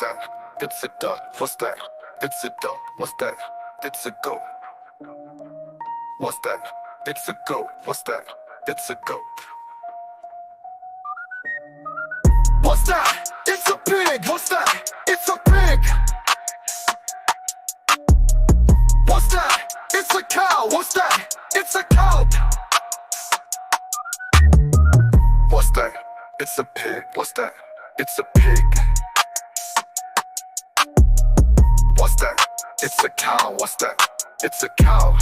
that? It's a duck. What's that? It's a duck. What's that? It's a goat. What's that? It's a goat. What's that? It's a goat. What's that? It's a pig. What's that? It's a pig. What's that? It's a cow. What's that? It's a cow. What's that? It's a pig. What's that? It's a pig. What's that? It's a cow. What's that? It's a cow.